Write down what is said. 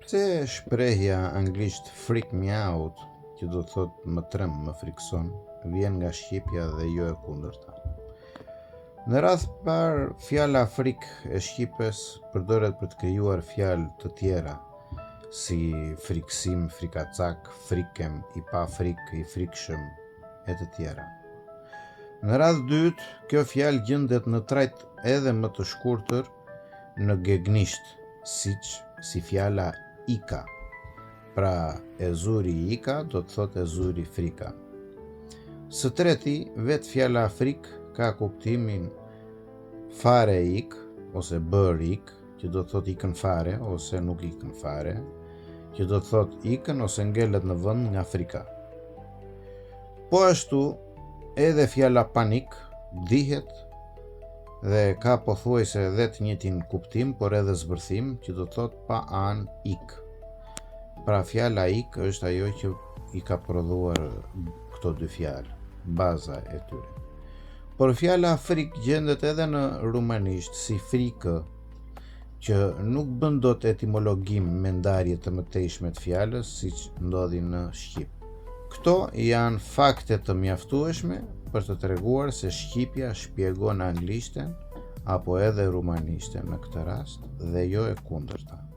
Pse shprehja anglisht freak me out, që do të thot më trem, më frikson, vjen nga shqipja dhe jo e kundërta. Në radh parë, fjala frik e shqipes përdoret për të krijuar fjalë të tjera, si friksim, frikacak, frikem, i pa frikë, i frikshëm, e të tjera. Në radh dytë, kjo fjalë gjendet në trajt edhe më të shkurtër në gegnisht, si fjala ika. Pra, e zuri ika do të thot e zuri frika. Së treti, vetë fjala frik ka kuptimin fare ik, ose bër ik, që do të thot ikën fare, ose nuk ikën fare, që do të thot ikën ose ngelet në vend nga frika. Po ashtu, edhe fjala panik dihet dhe ka pothuajse edhe të njëjtin kuptim, por edhe zbërthim, që do të thot pa an ik. Pra fjala ik është ajo që i ka prodhuar këto dy fjalë, baza e tyre. Por fjala frik gjendet edhe në rumanisht si frikë, që nuk bën dot etimologjim me ndarje të mëtejshme të fjalës, siç ndodhi në shqip. Këto janë fakte të mjaftueshme për të treguar se shqipja shpjegon anglishten apo edhe rumanishten në këtë rast dhe jo e kundërta.